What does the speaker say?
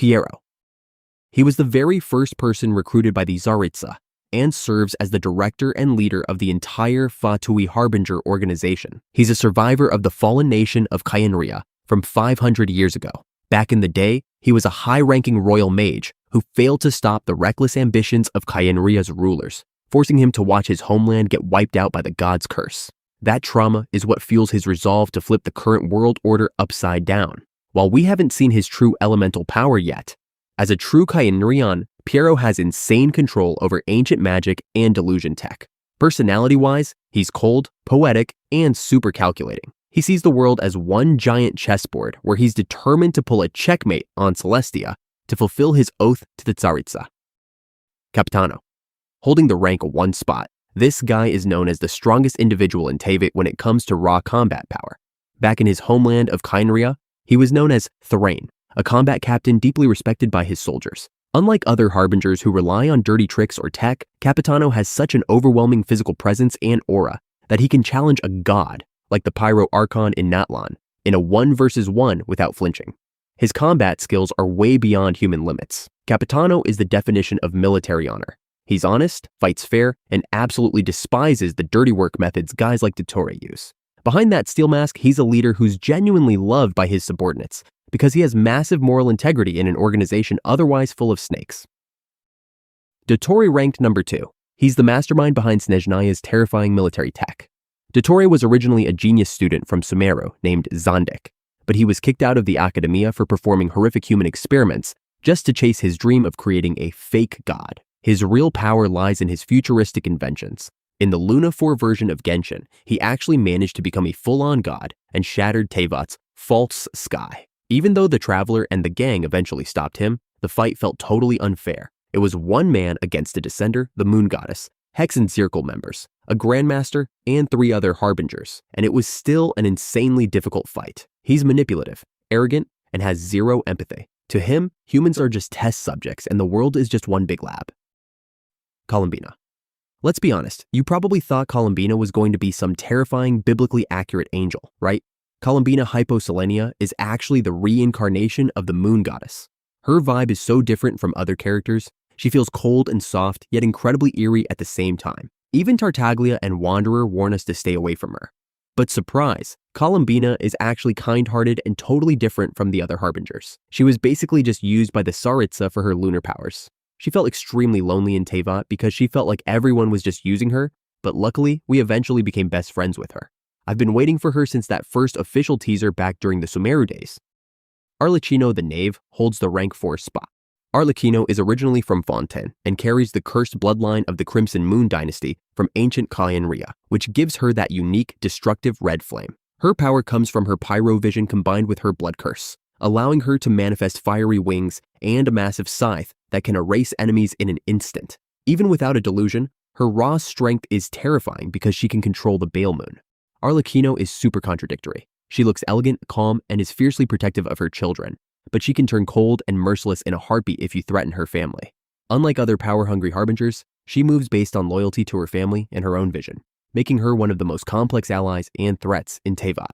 Piero. He was the very first person recruited by the Tsaritsa and serves as the director and leader of the entire Fatui Harbinger organization. He's a survivor of the fallen nation of Kyenria from 500 years ago. Back in the day, he was a high-ranking royal mage who failed to stop the reckless ambitions of Kyenria's rulers, forcing him to watch his homeland get wiped out by the god's curse. That trauma is what fuels his resolve to flip the current world order upside down. While we haven't seen his true elemental power yet, as a true Kyenrian, Piero has insane control over ancient magic and delusion tech. Personality-wise, he's cold, poetic, and super calculating. He sees the world as one giant chessboard where he's determined to pull a checkmate on Celestia to fulfill his oath to the Tsaritsa. Capitano. Holding the rank 1 spot, this guy is known as the strongest individual in Teyvat when it comes to raw combat power. Back in his homeland of Kyenria, he was known as Thrain, a combat captain deeply respected by his soldiers. Unlike other Harbingers who rely on dirty tricks or tech, Capitano has such an overwhelming physical presence and aura that he can challenge a god, like the Pyro Archon in Natlan, in a 1 versus 1 without flinching. His combat skills are way beyond human limits. Capitano is the definition of military honor. He's honest, fights fair, and absolutely despises the dirty work methods guys like Dottore use. Behind that steel mask, he's a leader who's genuinely loved by his subordinates because he has massive moral integrity in an organization otherwise full of snakes. Dottore ranked number 2. He's the mastermind behind Snezhnaya's terrifying military tech. Dottore was originally a genius student from Sumeru named Zandik, but he was kicked out of the academia for performing horrific human experiments just to chase his dream of creating a fake god. His real power lies in his futuristic inventions. In the Luna 4 version of Genshin, he actually managed to become a full-on god and shattered Teyvat's false sky. Even though the Traveler and the gang eventually stopped him, the fight felt totally unfair. It was one man against a Descender, the Moon Goddess, Hexen Circle members, a Grandmaster, and 3 other Harbingers, and it was still an insanely difficult fight. He's manipulative, arrogant, and has zero empathy. To him, humans are just test subjects and the world is just one big lab. Columbina. Let's be honest, you probably thought Columbina was going to be some terrifying, biblically accurate angel, right? Columbina Hyposelenia is actually the reincarnation of the Moon Goddess. Her vibe is so different from other characters. She feels cold and soft, yet incredibly eerie at the same time. Even Tartaglia and Wanderer warn us to stay away from her. But surprise, Columbina is actually kind-hearted and totally different from the other Harbingers. She was basically just used by the Tsaritsa for her lunar powers. She felt extremely lonely in Teyvat because she felt like everyone was just using her, but luckily, we eventually became best friends with her. I've been waiting for her since that first official teaser back during the Sumeru days. Arlecchino the Knave holds the rank 4 spot. Arlecchino is originally from Fontaine and carries the cursed bloodline of the Crimson Moon dynasty from ancient Kyenria, which gives her that unique, destructive red flame. Her power comes from her pyro vision combined with her blood curse, allowing her to manifest fiery wings and a massive scythe that can erase enemies in an instant. Even without a delusion, her raw strength is terrifying because she can control the Bale Moon. Arlecchino is super contradictory. She looks elegant, calm, and is fiercely protective of her children, but she can turn cold and merciless in a heartbeat if you threaten her family. Unlike other power-hungry Harbingers, she moves based on loyalty to her family and her own vision, making her one of the most complex allies and threats in Teyvat.